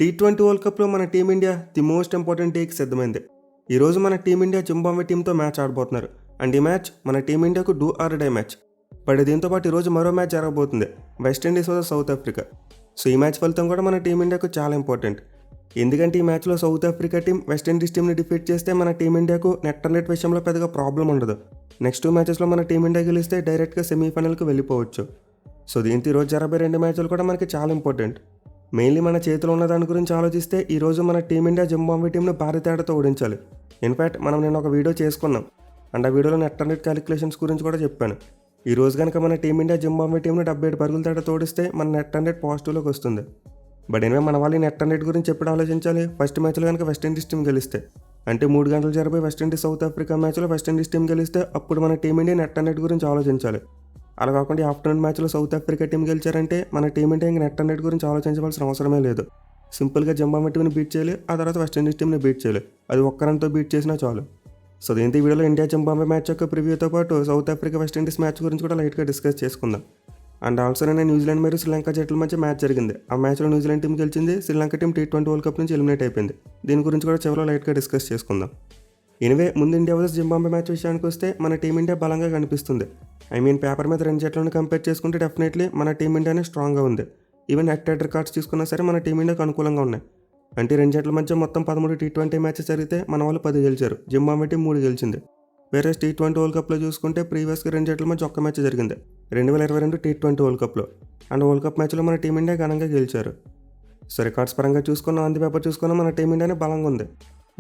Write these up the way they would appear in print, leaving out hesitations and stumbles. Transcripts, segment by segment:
T20 world కప్లో మన team India the most important take సిద్ధమైంది. ఈరోజు మన టీమిండియా జింబాబ్వే టీంతో మ్యాచ్ ఆడబోతున్నారు. అండ్ ఈ మ్యాచ్ మన టీమిండియాకు do or die match. But దీంతో పాటు ఈరోజు మరో మ్యాచ్ జరగబోతుంది, West Indies versus South Africa. So ఈ మ్యాచ్ ఫలితం కూడా మన టీమిండియాకు చాలా ఇంపార్టెంట్. ఎందుకంటే ఈ మ్యాచ్లో సౌత్ ఆఫ్రికా టీం వెస్టిండీస్ టీంని డిఫీట్ చేస్తే మన టీమిండియాకు నెట్ రన్ రేట్ విషయంలో పెద్దగా ప్రాబ్లం ఉండదు. నెక్స్ట్ 2 మ్యాచెస్లో మన టీమిండియా గెలిస్తే డైరెక్ట్గా సెమీఫైనల్కి వెళ్ళిపోవచ్చు. సో దీంతో ఈరోజు జరగబోయే 2 మ్యాచ్లు కూడా మనకి చాలా ఇంపార్టెంట్. మెయిన్లీ మన చేతిలో ఉన్న దాని గురించి ఆలోచిస్తే ఈరోజు మన టీమిండియా జింబాబ్వే టీంను భారీ తేడాతో ఓడించాలి. ఇన్ఫ్యాక్ట్ మనం నేను ఒక వీడియో చేసుకున్నాం అండ్ ఆ వీడియోలో నెట్ రన్ రేట్ క్యాలిక్యులేషన్స్ గురించి కూడా చెప్పాను. ఈ రోజు కనుక మన టీమిండియా జింబాబ్వే టీంను 77 పరుగుల తేడా తోడిస్తే మన నెట్ రన్ రేట్ పాజిటివ్లోకి వస్తుంది. బట్ ఎనివే మన వాళ్ళు నెట్ రన్ రేట్ గురించి ఎప్పుడు ఆలోచించాలి? ఫస్ట్ మ్యాచ్లో కనుక వెస్టిండీస్ టీం గెలిస్తే, అంటే 3 గంటలు జరిపోయి వెస్టిండీస్ సౌత్ ఆఫ్రికా మ్యాచ్లో వెస్టిండీస్ టీం గెలిస్తే అప్పుడు మన టీమిండియా నెట్ రన్ రేట్ గురించి ఆలోచించాలి. అలా కాకుండా ఆఫ్టర్నూన్ మ్యాచ్లో సౌత్ ఆఫ్రికా టీం గెలిచారంటే మన టీమిండియా ఇంకా నెట్ రన్ రేట్ గురించి ఆలోచించవలసిన అవసరమే లేదు. సింపుల్గా జింబాబ్వే టీంని బీట్ చేయాలి, ఆ తర్వాత వెస్టిండీస్ టీంని బీట్ చేయాలి. అది ఒక్క రన్తో బీట్ చేసినా చాలు. సో దీంతో ఈ వీడియోలో ఇండియా జింబాబ్వే మ్యాచ్ యొక్క ప్రివ్యూతో పాటు సౌత్ ఆఫ్రికా వెస్టిండీస్ మ్యాచ్ గురించి కూడా లైట్గా డిస్కస్ చేసుకుందాం. అండ్ ఆల్సో నేను న్యూజిలాండ్ మరియు శ్రీలంక జట్ల మధ్య మ్యాచ్ జరిగింది. ఆ మ్యాచ్లో న్యూజిలాండ్ టీం గెలిచింది, Sri Lanka team T20 world cup నుంచి ఎలిమినేట్ అయిపోయింది. దీని గురించి కూడా చివరిలో లైట్గా డిస్కస్ చేసుకుందాం. ఎనివే ముందు ఇండియా వర్సెస్ జింబాబ్వే మ్యాచ్ విషయానికి వస్తే మన టీమిండియా బలంగా కనిపిస్తుంది. పేపర్ మీద 2 జట్లను కంపేర్ చేసుకుంటే డెఫినెట్లీ మన టీమిండియానే స్ట్రాంగ్గా ఉంది. ఈవెన్ హెడ్ రికార్డ్స్ తీసుకున్నా సరే మన టీమిండియాకు అనుకూలంగా ఉన్నాయి. అంటే 2 జట్ల మధ్య మొత్తం 13 టీ20 మ్యాచెస్ జరిగితే మన వాళ్ళు 10 గెలిచారు, జింబాబ్వే టీం 3 గెలిచింది. వేరే టీ20 వరల్డ్ కప్లో చూసుకుంటే ప్రీవియస్గా 2 జట్ల మధ్య ఒక్క మ్యాచ్ జరిగింది, 2022 టీ20 వరల్డ్ కప్లో. అండ్ వరల్డ్ కప్ మ్యాచ్లో మన టీమిండియా ఘనంగా గెలిచారు. సో రికార్డ్స్ పరంగా చూసుకున్నా, ఆన్ ది పేపర్ చూసుకున్నా మన టీమిండియానే బలంగా ఉంది.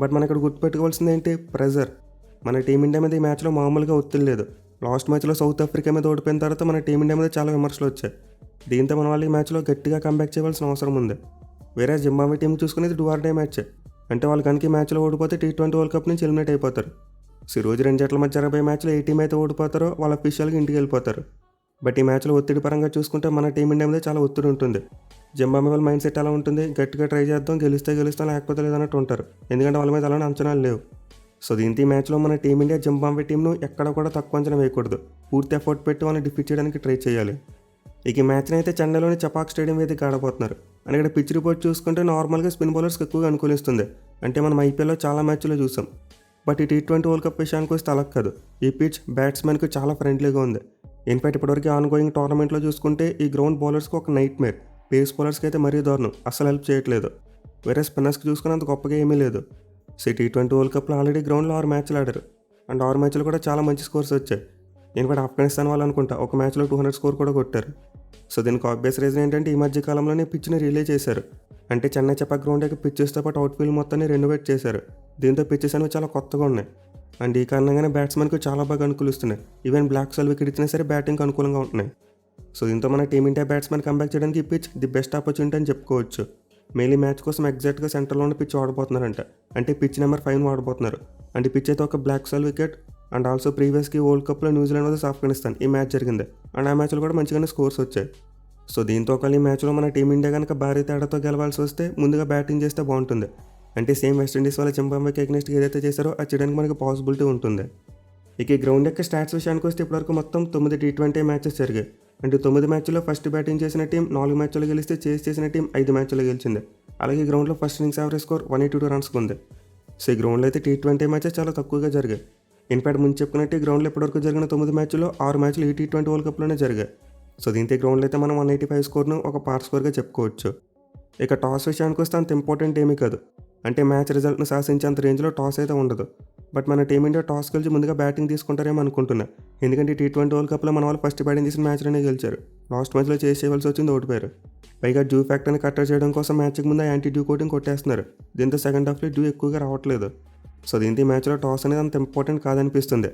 బట్ మన ఇక్కడ గుర్తుపెట్టుకోవాల్సింది ఏంటి? ప్రెజర్. మన టీమిండియా మీద ఈ మ్యాచ్లో మామూలుగా ఒత్తిడి లేదు. లాస్ట్ మ్యాచ్లో సౌత్ ఆఫ్రికా మీద ఓడిపోయిన తర్వాత మన టీమిండియా మీద చాలా విమర్శలు వచ్చాయి. దీంతో మన వాళ్ళు ఈ మ్యాచ్లో గట్టిగా కంబ్యాక్ చేయవలసిన అవసరం ఉంది. వేరే జింబాబ్వే టీం చూసుకునేది డూ ఆర్ డై మ్యాచ్. అంటే వాళ్ళు కనుక ఈ మ్యాచ్లో ఓడిపోతే టీ20 వరల్డ్ కప్ నుంచి ఎలిమినేట్ అయిపోతారు. సో ఈ రోజు 2 జట్ల మధ్య జరగబోయే మ్యాచ్లో ఏ టీం అయితే ఓడిపోతారో వాళ్ళు అఫీషియల్గా ఇంటికి వెళ్ళిపోతారు. బట్ ఈ మ్యాచ్లో ఒత్తిడి పరంగా చూసుకుంటే మన టీమిండియా మీద చాలా ఒత్తిడి ఉంటుంది. జింబాబ్వే వాళ్ళ మైండ్ సెట్ ఎలా ఉంటుంది? గట్టిగా ట్రై చేద్దాం, గెలిస్తే గెలుస్తాం, లేకపోతే లేదన్నట్టు ఉంటారు. ఎందుకంటే వాళ్ళ మీద అలానే అంచనాలు లేవు. సో దీంతో ఈ మ్యాచ్లో మన టీమిండియా జింబాబ్వే టీంను ఎక్కడ కూడా తక్కువ అంచనా వేయకూడదు. పూర్తి ఎఫర్ట్ పెట్టి వాళ్ళని డిఫీట్ చేయడానికి ట్రై చేయాలి. ఇక ఈ మ్యాచ్ని అయితే చెన్నైలోని చపాక్ స్టేడియం వేదిక ఆడబోతున్నారు. అండ్ ఇక్కడ పిచ్ రిపోర్ట్ చూసుకుంటే నార్మల్గా స్పిన్ బౌలర్స్కి ఎక్కువగా అనుకూలిస్తుంది. అంటే మనం ఐపీఎల్లో చాలా మ్యాచ్లో చూసాం. బట్ ఈ టీ20 వరల్డ్ కప్ విషయానికి వస్తే అలా కాదు. ఈ పిచ్ బ్యాట్స్మెన్కి చాలా ఫ్రెండ్లీగా ఉంది. ఇన్ఫాక్ట్ ఇప్పటివరకు ఆన్ గోయింగ్ టోర్నమెంట్లో చూసుకుంటే ఈ గ్రౌండ్ బౌలర్స్కి ఒక నైట్ మేర్, పేస్ బౌలర్స్కి అయితే మరీ దారుణం, అస్సలు హెల్ప్ చేయట్లేదు. వేరే స్పిన్నర్స్కి చూసుకున్నంత గొప్పగా ఏమీ లేదు. సో టీ20 వరల్డ్ కప్లో ఆల్రెడీ గ్రౌండ్లో 6 మ్యాచ్లు ఆడారు. అండ్ 6 మ్యాచ్లు కూడా చాలా మంచి స్కోర్స్ వచ్చాయి. ఇన్ఫాక్ట్ ఆఫ్ఘనిస్తాన్ వాళ్ళు అనుకుంటా ఒక మ్యాచ్లో 200 స్కోర్ కూడా కొట్టారు. సో దీనికి ఆబ్వియస్ రీజన్ ఏంటంటే ఈ మధ్య కాలంలోనే పిచ్ని రిలే చేశారు. అంటే చెన్నై చపాక్ గ్రౌండ్ యొక్క పిచ్చెస్తో పాటు అవుట్ఫీల్డ్ మొత్తాన్ని రెనోవేట్ చేశారు. దీంతో పిచ్చెస్ అనేవి చాలా కొత్తగా ఉన్నాయి. అండ్ ఈ కారణంగానే బ్యాట్స్మెన్కి చాలా బాగా అనుకూలిస్తున్నాయి. ఈవెన్ బ్లాక్ సాల్ వికెట్ ఇచ్చినా సరే బ్యాటింగ్కి అనుకూలంగా ఉంటున్నాయి. సో దీంతో మన టీమిండియా బ్యాట్స్మెన్ కంబ్యాక్ చేయడానికి ఈ పిచ్ ది బెస్ట్ ఆపర్చునిటీ అని చెప్పుకోవచ్చు. మెయిన్లీ మ్యాచ్ కోసం ఎగ్జాక్ట్గా సెంటర్లో ఉన్న పిచ్ వాడబోతున్నారంట. అంటే పిచ్ నెంబర్ 5 వాడబోతున్నారు. అండ్ ఈ పిచ్ అయితే ఒక బ్లాక్ సాల్ వికెట్. అండ్ ఆల్సో ప్రీవియస్కి వరల్డ్ కప్లో న్యూజిలాండ్ వర్సెస్ ఆఫ్ఘనిస్తాన్ ఈ మ్యాచ్ జరిగింది. అండ్ ఆ మ్యాచ్లో కూడా మంచిగానే స్కోర్స్ వచ్చాయి. సో దీంతో ఒకవేళ ఈ మ్యాచ్లో మన టీమిండియా కనుక భారీ తేడాతో గెలవాల్సి వస్తే ముందుగా బ్యాటింగ్ చేస్తే బాగుంటుంది. అంటే సేమ్ వెస్టిండీస్ వాళ్ళ జింబాబ్వేకి అగెన్స్ట్ ఏదైతే చేశారో అది చేయడానికి మనకి పాసిబిలిటీ ఉంటుంది. ఇక ఈ గ్రౌండ్ యొక్క స్టాట్స్ విషయానికి వస్తే ఇప్పటివరకు మొత్తం 9 టీ20 మ్యాచెస్ జరిగాయి. అంటే 9 మ్యాచ్లో ఫస్ట్ బ్యాటింగ్ చేసిన టీం 4 మ్యాచ్లో గెలిస్తే చేస్ చేసిన టీం 5 మ్యాచ్లో గెలిచింది. అలాగే గ్రౌండ్లో ఫస్ట్ ఇన్నింగ్స్ యావరేజ్ స్కోర్ 182 రన్స్కి ఉంది. సో ఈ గ్రౌండ్లో అయితే టీ20 మ్యాచెస్ చాలా తక్కువగా జరిగాయి. ఇన్ఫాక్ట్ ముందు చెప్పుకున్నట్టు ఈ గ్రౌండ్లో ఇప్పటివరకు జరిగిన 9 మ్యాచ్లో 6 మ్యాచ్లు ఈ టీ20 వరల్డ్ కప్లోనే జరిగాయి. సో దీంతో గ్రౌండ్లో అయితే మనం 185 స్కోర్ను ఒక పార్ స్కోర్గా చెప్పుకోవచ్చు. ఇక టాస్ విషయానికి వస్తే అంత ఇంపార్టెంట్ ఏమీ కాదు. అంటే మ్యాచ్ రిజల్ట్ను శాసించేంత రేంజ్లో టాస్ అయితే ఉండదు. బట్ మన టీమిండియా టాస్ గెలిచి ముందుగా బ్యాటింగ్ తీసుకుంటారేమో అనుకుంటున్నా. ఎందుకంటే టీ20 వరల్డ్ కప్లో మన వాళ్ళు ఫస్ట్ బ్యాటింగ్ చేసిన మ్యాచ్లోనే గెలిచారు. లాస్ట్ మ్యాచ్లో చేయవలసి వచ్చింది, ఓడిపోయారు. పైగా డ్యూ ఫ్యాక్టర్ని కట్టర్ చేయడం కోసం మ్యాచ్కి ముందు యాంటీ డ్యూ కోటింగ్ కొట్టేస్తున్నారు. దీంతో సెకండ్ హాఫ్లో డ్యూ ఎక్కువగా రావట్లేదు. సో దీంతో ఈ మ్యాచ్లో టాస్ అనేది అంత ఇంపార్టెంట్ కాదనిపిస్తుంది.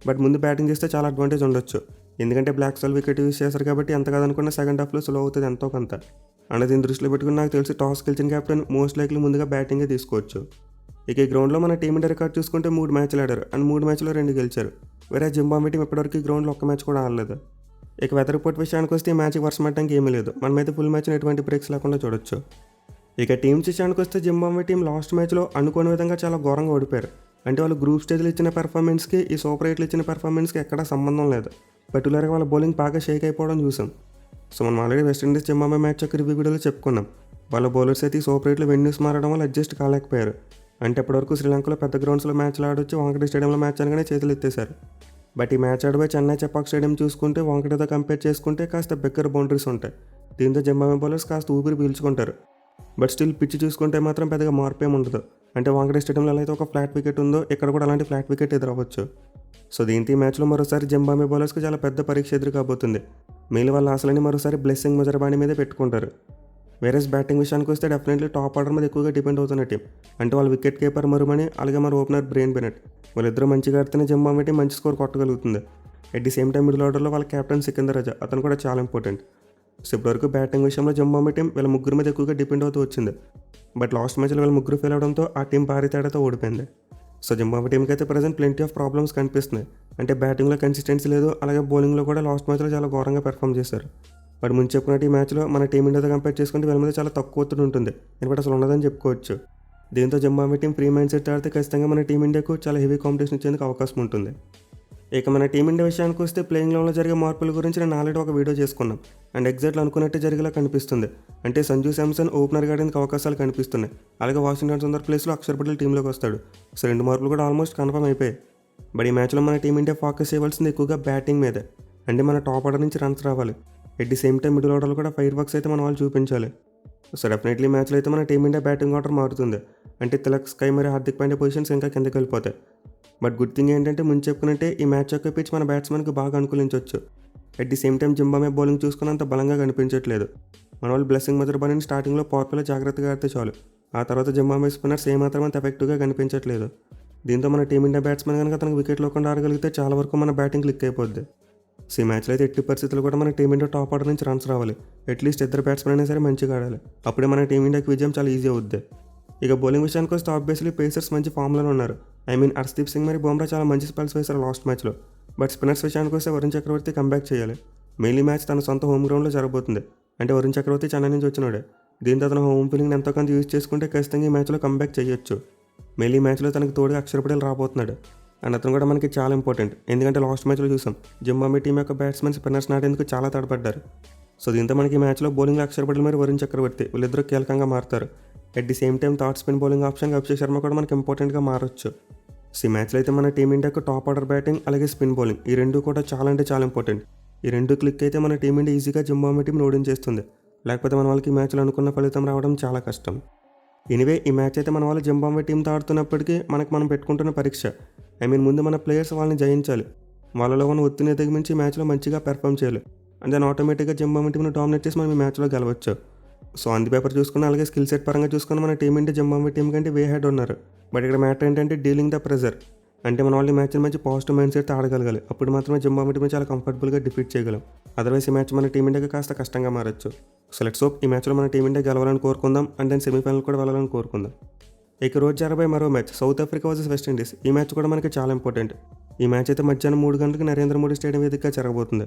బట్ ముందు బ్యాటింగ్ చేస్తే చాలా అడ్వాంటేజ్ ఉండొచ్చు. ఎందుకంటే బ్లాక్ సాల్ వికెట్ యూస్ చేస్తారు కాబట్టి ఎంత కాదనుకున్నా సెకండ్ హాఫ్లో స్లో అవుతుంది ఎంతో కొంత. అండ్ దీన్ని దృష్టిలో పెట్టుకుని నాకు తెలిసి టాస్ గెలిచిన కెప్టెన్ మోస్ట్ లైక్లీ ముందుగా బ్యాటింగే తీసుకోవచ్చు. ఇక ఈ గ్రౌండ్లో మన టీమిండియా రికార్డ్ చూసుకుంటే 3 మ్యాచ్లు ఆడారు. అండ్ 3 మ్యాచ్లో 2 గెలిచారు. వేరే జింబాబ్వే టీం ఇప్పటివరకు ఈ గ్రౌండ్లో ఒక్క మ్యాచ్ కూడా ఆడలేదు. ఇక వెదర్ రిపోర్ట్ విషయానికి వస్తే ఈ మ్యాచ్కి వర్షం పడడానికి ఏమీ లేదు. మనమైతే ఫుల్ మ్యాచ్ని ఎటువంటి బ్రేక్స్ లేకుండా చూడొచ్చు. ఇక టీమ్స్ విషయానికి వస్తే జింబాబ్వే టీం లాస్ట్ మ్యాచ్లో అనుకోని విధంగా చాలా ఘోరంగా ఓడిపోయారు. అంటే వాళ్ళు గ్రూప్ స్టేజ్లో ఇచ్చిన పెర్ఫార్మెన్స్కి ఈ సూపర్ 8లో ఇచ్చిన పెర్ఫార్మెన్స్కి ఎక్కడా సంబంధం లేదు. పర్టికులర్గా వాళ్ళ బౌలింగ్ బాగా షేక్ అయిపోవడం చూసాం. సో మనం ఆల్రెడీ వెస్టిండీస్ జింబాబ్వే మ్యాచ్ యొక్క రివ్యూ వీడియోలో చెప్పుకున్నాం. వాళ్ళ బౌలర్స్ అయితే ఈ సూపర్ ఎయిట్లో వెన్యూస్ మారడం వల్ల అడ్జస్ట్ కాలేకపోయారు. అంటే ఇప్పటివరకు శ్రీలంకలో పెద్ద గ్రౌండ్స్లో మ్యాచ్లు ఆడొచ్చి వాంకడే స్టేడియంలో మ్యాచ్ అనగానే చేతులు ఎత్తేశారు. బట్ ఈ మ్యాచ్ ఆడిపోయి చెన్నై చెపాక్ స్టేడియం చూసుకుంటే వాంకడేతో కంపేర్ చేసుకుంటే కాస్త బిగ్గర్ బౌండరీస్ ఉంటాయి. దీంతో జింబాబ్వే బౌలర్స్ కాస్త ఊపిరి పీల్చుకుంటారు. బట్ స్టిల్ పిచ్ చూసుకుంటే మాత్రం పెద్దగా మార్పు ఏమి ఉండదు. అంటే వాంకడే స్టేడియంలో ఎలా అయితే ఒక ఫ్లాట్ వికెట్ ఉందో ఇక్కడ కూడా అలాంటి ఫ్లాట్ వికెట్ ఎదురవ్వచ్చు. సో దీంతో ఈ మ్యాచ్లో మరోసారి జింబాబ్వే బౌలర్స్కి చాలా పెద్ద పరీక్ష ఎదురు కాబోతుంది. మిగిలిన వాళ్ళ ఆశలని మరోసారి బ్లెస్సింగ్ ముజరబానీ మీదే పెట్టుకుంటారు. వేరేస్ బ్యాటింగ్ విషయానికి వస్తే డెఫినెట్లీ టాప్ ఆర్డర్ మీద ఎక్కువగా డిపెండ్ అవుతున్న టీం. అంటే వాళ్ళ వికెట్ కీపర్ మరుమని, అలాగే మన ఓపెనర్ బ్రెయిన్ బెనెట్. వాళ్ళిద్దరూ మంచిగా ఆడితేనే జింబాబ్వే టీం మంచి స్కోర్ కొట్టగలుగుతుంది. At the same time middle ఆర్డర్లో వాళ్ళ కెప్టెన్ సికిందర్ రజా, అతను కూడా చాలా ఇంపార్టెంట్. సో ఇప్పటివరకు బ్యాటింగ్ విషయంలో జింబాబ్వే టీం వీళ్ళ ముగ్గురు మీద ఎక్కువగా డిపెండ్ అవుతూ వచ్చింది. బట్ లాస్ట్ మ్యాచ్లో వీళ్ళ ముగ్గురు ఫెయిల్ అవడంతో ఆ టీం భారీ తేడాతో ఓడిపోయింది. సో జింబాబ్వే టీంకి అయితే ప్రజెంట్ ప్లెంటీ ఆఫ్ ప్రాబ్లమ్స్ కనిపిస్తున్నాయి. అంటే బ్యాటింగ్లో కన్సిస్టెన్సీ లేదు, అలాగే బౌలింగ్లో కూడా లాస్ట్ మ్యాచ్లో చాలా ఘోరంగా పెర్ఫామ్ చేశారు. బట్ ముందు చెప్పుకున్నట్టు ఈ మ్యాచ్లో మన టీమిండియాతో కంపేర్ చేసుకుంటే వీళ్ళ మీద చాలా తక్కువ ఒత్తిడి ఉంటుంది, ఎందుకంటే అసలు ఉండదని చెప్పుకోవచ్చు. దీంతో Zimbabwe team free mind set ఆడితే ఖచ్చితంగా మన టీమిండియాకు చాలా హెవీ కాంపిటీషన్ ఇచ్చేందుకు అవకాశం ఉంటుంది. ఇక మన టీమిండియా విషయానికి వస్తే ప్లేయింగ్ లెవెన్లో జరిగే మార్పుల గురించి నేను ఆల్రెడీ ఒక వీడియో చేసుకున్నాం. అండ్ ఎగ్జాక్ట్లో అనుకున్నట్టే జరిగేలా కనిపిస్తుంది. అంటే సంజు శాంసన్ ఓపెనర్గా ఆడేందుకు అవకాశాలు కనిపిస్తున్నాయి. అలాగే వాషింగ్టన్ సుందర్ ప్లేస్లో అక్షర్ పటేల్ టీంలోకి వస్తాడు. సో 2 మార్పులు కూడా ఆల్మోస్ట్ కన్ఫర్మ్ అయిపోయాయి. బట్ ఈ మ్యాచ్లో మన టీమిండియా ఫోకస్ చేయవలసింది ఎక్కువగా బ్యాటింగ్ మీదే. అంటే మన టాప్ ఆర్డర్ నుంచి రన్స్ రావాలి. At the same time middle ఆర్డర్లో కూడా ఫైర్ వర్క్స్ అయితే మన వాళ్ళు చూపించాలి. సో డెఫినెట్లీ మ్యాచ్లో అయితే మన టీమిండియా బ్యాటింగ్ ఆర్డర్ మారుతుంది. అంటే తిలక్, స్కై మరియు హార్దిక్ పాండ్యా పొజిషన్స్ ఇంకా కిందకి వెళ్ళిపోతాయి. బట్ గుడ్ థింగ్ ఏంటంటే ముందు చెప్పుకున్నట్టే ఈ మ్యాచ్ యొక్క పిచ్ మన బ్యాట్స్మెన్కి బాగా అనుకూలించవచ్చు. At the same time Zimbabwe bowling చూసుకున్నంత బలంగా కనిపించట్లేదు. మన వాళ్ళు బ్లెస్సింగ్ ముజరబానీని స్టార్టింగ్లో పవర్ ప్లేలో జాగ్రత్తగా ఆడితే చాలు. ఆ తర్వాత జింబాబ్వే స్పిన్నర్స్ ఏమాత్రం అంత ఎఫెక్టివ్గా కనిపించట్లేదు. దీంతో మన టీమిండియా బ్యాట్స్మెన్ కనుక తనకు వికెట్ లేకుండా ఆడగలిగితే చాలా వరకు మన బ్యాటింగ్ క్లిక్ అయిపోద్ది. సో ఈ మ్యాచ్లో అయితే ఎట్టి పరిస్థితులు కూడా మన టీమిండియా టాప్ ఆర్డర్ నుంచి రన్స్ రావాలి. అట్లీస్ట్ ఇద్దరు బ్యాట్స్మెన్ అయినా సరే మంచిగా ఆడాలి. అప్పుడే మన టీమిండియాకి విజయం చాలా ఈజీ అవుద్ది. ఇక బౌలింగ్ విషయానికి వస్తే ఆబ్వియస్లీ పేసర్స్ మంచి ఫామ్లో ఉన్నారు. హర్షదీప్ సింగ్ మరియు బుమ్రా చాలా మంచి స్పెల్స్ వేశారు లాస్ట్ మ్యాచ్లో. బట్ స్పిన్నర్స్ విషయానికి వస్తే వరుణ్ చక్రవర్తి కంబ్యాక్ చేయాలి. మెయిన్లీ మ్యాచ్ తన సొంత హోమ్ గ్రౌండ్లో జరగబోతుంది. అంటే వరుణ్ చక్రవర్తి చెన్నై నుంచి వచ్చినాడే. దీంతో అతను హోమ్ ఫీలింగ్ని ఎంతో కొంత యూజ్ చేసుకుంటే ఖచ్చితంగా ఈ మ్యాచ్లో కంబ్యాక్ చేయొచ్చు. మెయిన్లీ మ్యాచ్లో తనకు తోడుగా అక్షర్ పటేల్ రాబోతున్నాడు. అండ్ అతను కూడా మనకి చాలా ఇంపార్టెంట్. ఎందుకంటే లాస్ట్ మ్యాచ్లో చూసాం జింబాబ్వే టీం యొక్క బ్యాట్స్మెన్ స్పిన్నర్స్ నాటేందుకు చాలా తడబడ్డారు. సో దీంతో మనకి ఈ మ్యాచ్లో బౌలింగ్లో అక్షర్ పటేల్ మరియు వరుణ్ చక్రవర్తి వీళ్ళిద్దరూ కీలకంగా మారుతారు. At the same time third spin bowling ఆప్షన్గా అభిషేక్ శర్మ కూడా మనకి ఇంపార్టెంట్గా మారొచ్చు. సో ఈ మ్యాచ్లో అయితే మన టీమిండియాకు టాప్ ఆర్డర్ బ్యాటింగ్ అలాగే స్పిన్ బౌలింగ్ ఈ రెండు కూడా చాలా అంటే చాలా ఇంపార్టెంట్. ఈ రెండు క్లిక్ అయితే మన టీమిండియా ఈజీగా జింబాబ్వే టీంని ఓడించేస్తుంది. లేకపోతే మన వాళ్ళకి ఈ మ్యాచ్లో అనుకున్న ఫలితం రావడం చాలా కష్టం. ఎనివే ఈ మ్యాచ్ అయితే మన వాళ్ళు జింబాబ్వే టీంతో ఆడుతున్నప్పటికీ మనం పెట్టుకుంటున్న పరీక్ష. ముందు మన ప్లేయర్స్ వాళ్ళని జయించాలి. వాళ్ళలో ఉన్న ఒత్తిడిని దిగమించి మ్యాచ్లో మంచిగా పెర్ఫామ్ చేయాలి. అండ్ దాని ఆటోమేటిక్గా జింబాబ్వే టీంని డామినేట్ చేసి మనం ఈ మ్యాచ్లో గెలవచ్చు. సో ఆన్ ది పేపర్ చూసుకున్న అలాగే స్కిల్ సెట్ పరంగా చూసుకున్న మన టీమిండియా జింబాబ్వే టీం కంటే వే హెడ్ ఉన్నారు. బట్ ఇక్కడ మ్యాటర్ ఏంటంటే డీలింగ్ ద ప్రెజర్. అంటే మన వాళ్ళు ఈ మ్యాచ్ మంచి పాజిటివ్ మైండ్ సెట్ ఆడగలగాలి. అప్పుడు మాత్రమే జింబాబ్వే టీం చాలా కంఫర్టబుల్గా డిఫీట్ చేయగలం. అదర్వైజ్ ఈ మ్యాచ్ మన టీమిండియాకి కాస్త కష్టంగా మారచ్చు. సో లెట్స్ హోప్ ఈ మ్యాచ్లో మన టీమిండియా గెలవాలని కోరుకుందాం. అండ్ దెన్ సెమీఫైనల్ కూడా వెళ్ళాలని కోరుకుందాం. ఇక రోజు జరగబోయే మరో match south Africa versus West Indies. ఈ మ్యాచ్ కూడా మనకి చాలా ఇంపార్టెంట్. ఈ మ్యాచ్ అయితే మధ్యాహ్నం 3 గంటలకు నరేంద్ర మోడీ స్టేడియం వేదికగా జరగబోతుంది.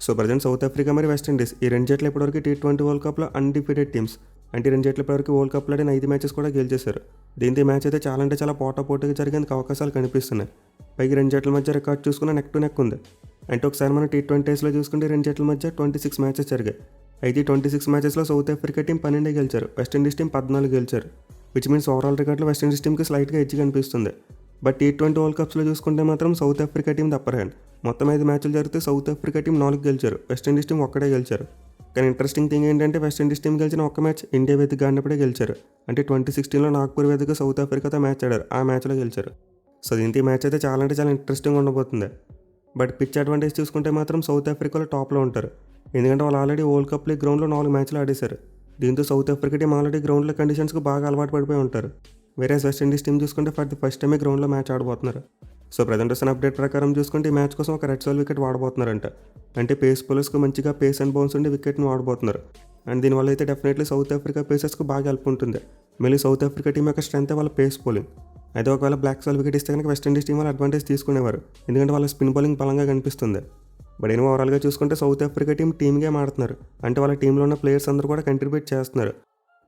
సో ప్రజెంట్ సౌత్ ఆఫ్రికా మరియు వెస్టిండీస్ ఈ రెండు జట్లు ఇప్పటివరకు T20 వరల్డ్ కప్లో అన్డిఫీటెడ్ టీమ్స్. అంటే రెండు జట్లు ఇప్పటివరకు వరల్డ్ కప్లో 5 మ్యాచెస్ కూడా గెలిచేశారు. దీంతో ఈ మ్యాచ్ అయితే చాలా అంటే చాలా పోటాపోటీగా జరిగేందుకు అవకాశాలు కనిపిస్తున్నాయి. పైకి రెండు జట్ల మధ్య రికార్డ్ చూసుకున్న నెక్ టు నెక్ ఉంది. అంటే ఒకసారి మనం T20లో చూసుకుంటే రెండు జట్ల మధ్య 26 మ్యాచెస్ జరిగాయి. అయితే 26 మ్యాచెస్లో సౌత్ ఆఫ్రికా టీం 12 గెలిచారు, వెస్టిండీస్ టీం 14 గెలిచారు. విచ్ మీన్స్ ఓవరాల్ రికార్డులో వెస్టిండీస్ టీంకి స్లైట్గా ఎడ్జ్ కనిపిస్తుంది. బట్ T20 వరల్డ్ కప్స్లో చూసుకుంటే మాత్రం south Africa team upper hand. మొత్తం 5 మ్యాచ్లు జరిగితే సౌత్ ఆఫ్రికా టీం 4 గెలిచారు, వెస్టిండీస్ టీం 1 గెలిచారు. కానీ ఇంట్రెస్టింగ్ థింగ్ ఏంటంటే వెస్టిండీస్ టీం గెలిచిన ఒక్క మ్యాచ్ ఇండియా వేదికగా ఆడినప్పుడే గెలిచారు. అంటే 2016లో నాగ్పూర్ వేదికగా సౌత్ ఆఫ్రికాతో మ్యాచ్ ఆడారు, ఆ మ్యాచ్లో గెలిచారు. సో దీంతో ఈ మ్యాచ్ అయితే చాలా అంటే చాలా ఇంట్రెస్టింగ్ ఉండబోతుంది. బట్ పిచ్ అడ్వాంటేజ్ చూసుకుంటే మాత్రం సౌత్ ఆఫ్రికాలో టాప్లో ఉంటారు. ఎందుకంటే వాళ్ళు ఆల్రెడీ వరల్డ్ కప్ లీగ్ గ్రౌండ్లో 4 మ్యాచ్లు ఆడేశారు. దీంతో సౌత్ ఆఫ్రికా టీం ఆల్రెడీ గ్రౌండ్లో కండిషన్స్కి బాగా అలవాటు పడిపోయి ఉంటారు. వేరే వెస్టిండీస్ టీం చూసుకుంటే ఫర్ ది ఫస్ట్ టైమే గ్రౌండ్లో మ్యాచ్ ఆడబోతున్నారు. సో ప్రజెంట్ వస్తున్న అప్డేట్ ప్రకారం చూసుకుంటే ఈ మ్యాచ్ కోసం ఒక రెడ్ సాల్ వికెట్ వాడబోతున్నారంట. అంటే పేస్ బౌలర్స్కి మంచిగా పేస్ అండ్ బౌన్స్ ఉండి వికెట్ని వాడబోతున్నారు. అండ్ దీనివల్ల అయితే డెఫినెట్లీ సౌత్ ఆఫ్రికా పేసర్స్కి బాగా హెల్ప్ ఉంటుంది. మళ్ళీ సౌత్ ఆఫ్రికా టీం యొక్క స్ట్రెంత్ వాళ్ళ పేస్ బౌలింగ్. అయితే ఒకవేళ బ్లాక్ సాల్ వికెట్ ఇస్తే కనుక వెస్టిండీస్ టీం వాళ్ళు అడ్వాంటేజ్ తీసుకునేవారు, ఎందుకంటే వాళ్ళ స్పిన్ బౌలింగ్ బలంగా కనిపిస్తుంది. బట్ నేను ఓవరాల్గా చూసుకుంటే సౌత్ ఆఫ్రికా టీం గేమ్ ఆడుతున్నారు. అంటే వాళ్ళ టీంలో ఉన్న ప్లేయర్స్ అందరూ కూడా కంట్రిబ్యూట్ చేస్తున్నారు.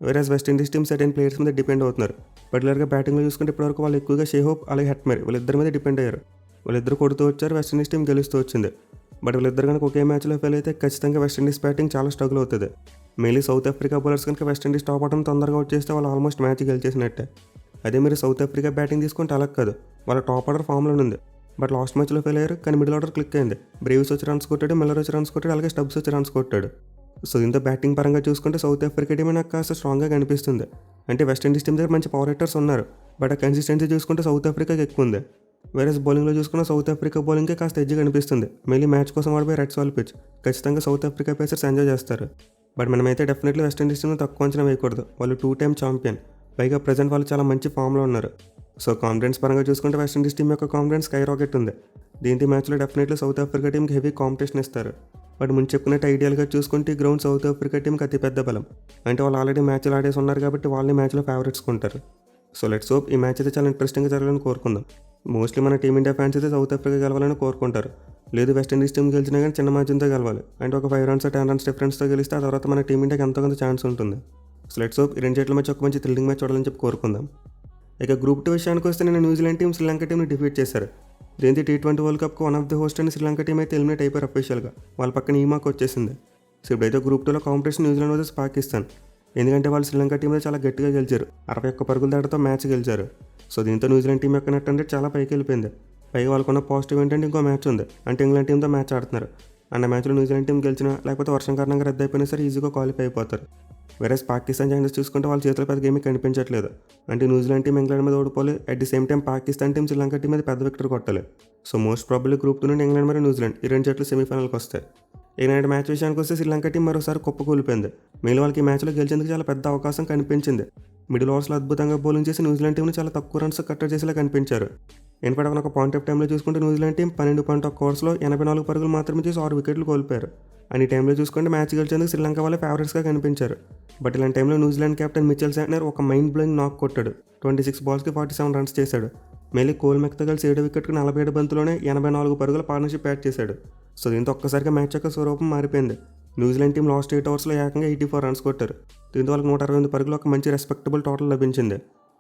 Whereas West Indies team certain players మీద డిపెండ్ అవుతున్నారు. పర్టికులర్గా బ్యాటింగ్లో చూసుకుంటే ఇప్పటివరకు వాళ్ళు ఎక్కువగా షేహోప్ అలాగే హెట్మెర్ వీళ్ళిద్దరి మీద డిపెండ్ అయ్యారు. వీళ్ళిద్దరు కొడుతూ వచ్చారు, వెస్టిండీస్ టీం గెలుస్తూ వచ్చింది. బట్ వీళ్ళిద్దరు కనుక ఒకే మ్యాచ్లో ఫెయిల్ అయితే ఖచ్చితంగా వెస్టిండీస్ బ్యాటింగ్ చాలా స్ట్రగుల్ అవుతుంది. మెయిన్లీ సౌత్ ఆఫ్రికా బౌలర్స్ కనుక వెస్టిండీస్ టాప్ ఆర్డర్ని తొందరగా అవుట్ చేస్తే వాళ్ళు ఆల్మోస్ట్ మ్యాచ్ గెలిచేసినట్టే. అదే మీరు సౌత్ ఆఫ్రికా బ్యాటింగ్ తీసుకుంటే అలా కాదు, వాళ్ళ టాప్ ఆర్డర్ ఫామ్లో ఉంది. బట్ లాస్ట్ మ్యాచ్లో ఫెయిల్ అయ్యారు, కానీ మిడిల్ ఆర్డర్ క్లిక్ అయింది. బ్రేవ్స్ వచ్చి రన్స్ కొట్టాడు, మిల్లర్ వచ్చి రన్స్ కొట్టాడు, అలాగే స్టబ్స్ వచ్చి రన్స్ కొట్టాడు. సో దీంతో బ్యాటింగ్ పరంగా చూసుకుంటే సౌత్ ఆఫ్రికా టీమే నాకు కాస్త స్ట్రాంగ్గా కనిపిస్తుంది. అంటే వెస్టిండీస్ టీం దగ్గర మంచి పవర్ హిట్టర్స్ ఉన్నారు, బట్ ఆ కన్సిస్టెన్సీ చూసుకుంటే సౌత్ ఆఫ్రికాకి ఎక్కువ ఉంది. వేరే బౌలింగ్లో చూసుకున్న సౌత్ ఆఫ్రికా బౌలింగ్కే కాస్త ఎడ్జ్ కనిపిస్తుంది. మెయిన్లీ మ్యాచ్ కోసం ఆడిపోయి రెడ్ సాల్ పిచ్ ఖచ్చితంగా సౌత్ ఆఫ్రికా పేసర్స్ ఎంజాయ్ చేస్తారు. బట్ మనమైతే డెఫినెట్లీ వెస్టిండీస్ టీంను తక్కువ అంచనా వేయకూడదు. వాళ్ళు 2 టైమ్ ఛాంపియన్, పైగా ప్రజెంట్ వాళ్ళు చాలా మంచి ఫామ్లో ఉన్నారు. సో కాన్ఫిడెన్స్ పరంగా చూసుకుంటే వెస్టిండీస్ టీం యొక్క కాన్ఫిడెన్స్ స్కై రాకెట్ ఉంది. దీంతో మ్యాచ్లో డెఫినెట్లీ సౌత్ ఆఫ్రికా టీంకి హెవీ కాంపిటీషన్ ఇస్తారు. బట్ ముందు చెప్పుకున్నట్టు ఐడియల్గా చూసుకుంటే ఈ గ్రౌండ్ సౌత్ ఆఫ్రికా టీంకి అతిపెద్ద బలం. అంటే వాళ్ళు ఆల్రెడీ మ్యాచ్లు ఆడేసి ఉన్నారు కాబట్టి వాళ్ళని మ్యాచ్లో ఫేవరెట్స్ కొంటారు. సో లెట్స్ హోప్ ఈ మ్యాచ్ అయితే చాలా ఇంట్రెస్టింగ్గా జరగాలని కోరుకుందాం. మోస్ట్లీ మన టీమిండియా ఫ్యాన్స్ అయితే సౌత్ ఆఫ్రికా గెలవాలని కోరుకుంటారు. లేదు వెస్టిండీస్ టీం గెలిచినా కానీ చిన్న మార్జిన్తో గెలవాలి. అంటే ఒక 5 runs 10 runs డిఫరెన్స్తో గెలిస్తే ఆ తర్వాత మన టీమిండియాకి ఎంతో కొంత ఛాన్స్ ఉంటుంది. సో లెట్స్ హోప్ ఈ రెండు జట్ల మధ్య ఒక మంచి థ్రిల్లింగ్ మ్యాచ్ చూడాలని చెప్పి కోరుకుందాం. ఇక గ్రూప్ 2 విషయానికి వస్తే నేను న్యూజిలాండ్ టీం శ్రీలంక టీంని డిఫీట్ చేశారు. దీంతో T20 వరల్డ్ కప్కు వన్ ఆఫ్ ది హోస్ట్ అని శ్రీలంక టీం అయితే ఎలిమినేట్ అయిపోయారు అఫీషియల్గా. వాళ్ళ పక్కన ఈ మార్క్ వచ్చేసింది. సో ఇప్పుడైతే గ్రూప్ 2లో కాంపిటీషన్ న్యూజిలాండ్ వర్సెస్ పాకిస్తాన్. ఎందుకంటే వాళ్ళు శ్రీలంక టీంలో చాలా గట్టిగా గెలిచారు, 61 పరుగుల దాటితో మ్యాచ్ గెలిచారు. సో దీంతో న్యూజిలాండ్ టీం యొక్క నెట్ రేట్ చాలా పైకి వెళ్ళిపోయింది. పైగా వాళ్ళకున్న పాజిటివ్ ఏంటంటే ఇంకో మ్యాచ్ ఉంది, అంటే ఇంగ్లాండ్ టీంతో మ్యాచ్ ఆడుతున్నారు. అన్న మ్యాచ్లో న్యూజిలాండ్ టీం గెలిచినా లేకపోతే వర్షం కారణంగా రద్దు అయిపోయినా సరే ఈజీగా క్వాలిఫై అయిపోతారు. వేరే పాకిస్తాన్ ఛాన్సెస్ చూసుకుంటే వాళ్ళ చేతిలో పెద్ద గేమీ కనిపించట్లేదు. అంటే న్యూజిలాండ్ టీం ఇంగ్లాండ్ మీద ఓడిపోవాలి, at the same time Pakistan team Sri Lanka team మీద పెద్ద వికెట్ కొట్టాలి. సో మోస్ట్ ప్రాబబ్లీ గ్రూప్ 2 నుండి ఇంగ్లాండ్ మరియు న్యూజిలాండ్ ఈ 2 జట్లు సెమీఫైనల్కి వస్తాయి. ఈనాటి మ్యాచ్ విషయానికి వస్తే శ్రీలంక టీం మరోసారి కుప్పకూలిపోయింది. మిగిలిన వాళ్ళకి ఈ మ్యాచ్లో గెలిచేందుకు చాలా పెద్ద అవకాశం కనిపించింది. మిడిల్ ఓవర్స్లో అద్భుతంగా బౌలింగ్ చేసి న్యూజిలాండ్ టీంని చాలా తక్కువ రన్స్ కట్టడి చేసేలా కనిపించారు. ఇన్ఫాక్ట్ ఒక పాయింట్ ఆఫ్ టైంలో చూసుకుంటే న్యూజిలాండ్ టీం 12.1 ఓవర్స్లో 84 పరుగులు మాత్రమే చేసి 6 వికెట్లు కోల్పోయారు. అని టైంలో చూసుకుంటే మ్యాచ్ గెలిచేందుకు శ్రీలంక వాళ్ళే ఫేవరెట్స్గా కనిపించారు. బట్ ఇలాంటి టైంలో న్యూజిలాండ్ కెప్టెన్ మిచెల్ శాంట్నర్ ఒక మైండ్ బ్లోయింగ్ నాక్ కొట్టాడు. 26 బాల్స్కి 47 రన్స్ చేశాడు. మెయిన్లీ కోల్ మెక్తో కలిసి 7 వికెట్కి 47 బంతులోనే 84 పరుగుల పార్ట్నర్షిప్ బ్యాట్ చేశాడు. సో దీంతో ఒక్కసారిగా మ్యాచ్ యొక్క స్వరూపం మారిపోయింది. న్యూజిలాండ్ టీం లాస్ట్ 8 ఓవర్స్లో ఏకంగా 84 రన్స్ కొట్టారు. దీంతో వాళ్ళకి 168 పరుగులు ఒక మంచి రెస్పెక్టబుల్ టోటల్ లభించింది.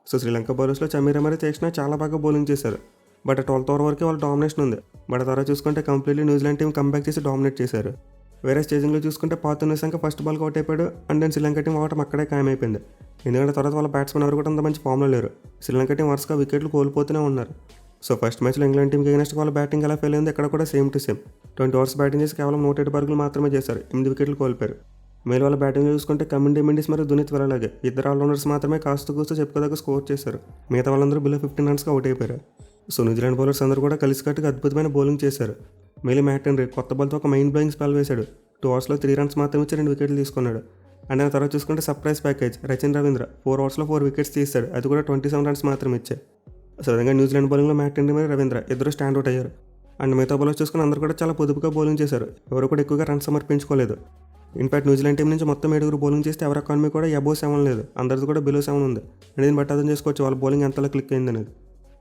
సో శ్రీలంక బౌలర్స్లో చమీర మరి తీక్షణ చాలా బాగా బౌలింగ్ చేశారు. బట్ 12th ఓవర్ వరకు వాళ్ళ డామినేషన్ ఉంది. బట్ తర్వాత చూసుకుంటే కంప్లీట్లీ న్యూజిలాండ్ టీం కంబ్యాక్ చేసి డామినేట్ చేశారు. వేరే స్టేజింగ్లో చూసుకుంటే పాతునిసంక ఫస్ట్ బాల్కి అవుట్ అయిపోయాడు. అండ్ దెన్ శ్రీలంక టీం ఆడటం అక్కడే ఖాయమైపోయింది. ఎందుకంటే తర్వాత వాళ్ళ బ్యాట్స్మెన్ ఎవరు కూడా అంత మంచి ఫామ్లో లేరు. శ్రీలంక టీం వరుసగా వికెట్లు కోల్పోతూనే ఉన్నారు. సో ఫస్ట్ మ్యాచ్లో ఇంగ్లాండ్ టీంకి అగైనెస్ట్ వాళ్ళ బ్యాటింగ్ ఎలా ఫెయిల్ అయింది, ఇక్కడ కూడా same to same 20 overs batting చేసి కేవలం 107 పరుగులు మాత్రమే చేశారు, 8 వికెట్లు కోల్పోయారు. మేలు వాళ్ళ బ్యాటింగ్ చూసుకుంటే కమిన్ డిమెండిస్ మరియు దునీత్ అలాగే ఇద్దరు ఆల్రౌండర్స్ మాత్రమే కాస్త కూస్తూ చెప్పుకోదగ్గ స్కోర్ చేశారు. మిగతా వాళ్ళందరూ బిలో 15 రన్స్కి అవుట్ అయిపోయారు. సో న్యూజిలాండ్ బౌలర్స్ అందరూ కూడా కలిసికట్టుగా అద్భుతమైన బౌలింగ్ చేశారు. మేలీ మ్యాట్ హెన్రీ కొత్త బాల్తో ఒక మైండ్ బ్లోయింగ్ స్పెల్ వేశాడు. 2 ఓవర్స్లో 3 రన్స్ మాత్రమే ఇచ్చి 2 వికెట్లు తీసుకున్నాడు. అండ్ దాని తర్వాత చూసుకుంటే surprise package Rachin Ravindra 4 ఓవర్స్లో 4 wickets తీశాడు, అది కూడా 27 రన్స్ మాత్రమే ఇచ్చాయి. సో విధంగా న్యూజిలాండ్ బౌలింగ్లో మ్యాట్ హెన్రీ మరియు రవీంద్ర ఇద్దరు స్టాండ్ అవుట్ అయ్యారు. అండ్ మిగతా బౌలర్స్ చూసుకుని అందరూ కూడా చాలా పొదుపుగా బౌలింగ్ చేశారు, ఎవరు కూడా ఎక్కువగా రన్స్ సమర్పించుకోలేదు. ఇన్ఫాక్ట్ న్యూజిలాండ్ టీం నుంచి మొత్తం 7 బౌలింగ్ చేస్తే ఎవరి ఎకానమీ కూడా అబోవ్ 7 లేదు, అందరిది కూడా బిలో 7 ఉంది. అండ్ దీన్ని బట్టి అర్థం చేసుకోవచ్చు వాళ్ళ బౌలింగ్ ఎంతలా క్లిక్ అయింది అనేది.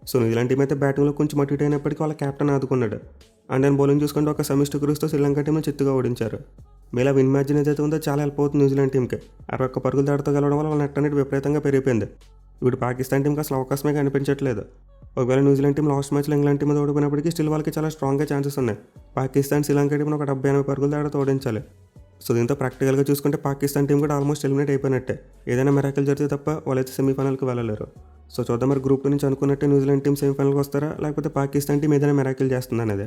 సో న్యూజిలాండ్ టీం అయితే బ్యాటింగ్లో కొంచెం అటు ఇటు అయినప్పటికీ వాళ్ళ కెప్టెన్ ఆదుకున్నాడు. అండ్ నేను బౌలింగ్ చూసుకుంటే ఒక సమిష్టి క్రూస్తో శ్రీలంక టీంని చిత్తుగా ఓడించారు. మీలా విన్ మార్జిన్ ఏదైతే ఉందో చాలా హెల్ప్ అవుతుంది న్యూజిలాండ్ టీంకి. 61 పరుగులు దాటితో గెలవడం వల్ల వాళ్ళ నెట్ అనేది విపరీతంగా పెరిగిపోయింది. ఇప్పుడు పాకిస్తాన్ టీంకి అసలు అవకాశమే కనిపించట్లేదు. ఒకవేళ న్యూజిలాండ్ టీం లాస్ట్ మ్యాచ్లో ఇంగ్లాండ్ టీం మీద ఓడిపోయినప్పటికీ స్టిల్ వాళ్ళకి చాలా స్ట్రాంగ్గా ఛాన్సెస్ ఉన్నాయి. పాకిస్తాన్ శ్రీలంక టీంని ఒక 70-80 పరుగులు దాటితో ఓడించాలి. సో దీంతో ప్రాక్టికల్గా చూసుకుంటే పాకిస్తాన్ టీం కూడా ఆల్మోస్ట్ ఎలిమినేట్ అయిపోయినట్టే. ఏదైనా మెరాకిల్ జరిగితే తప్ప వాళ్ళైతే సెమీఫైనల్కి వెళ్ళలేరు. సో చూద్దాం మరి గ్రూప్ 2 నుంచి అనుకున్నట్టే న్యూజిలాండ్ టీం సెమీఫైనల్కి వస్తారా, లేకపోతే పాకిస్తాన్ టీం ఏదైనా మెరాకిల్ చేస్తుందనేది.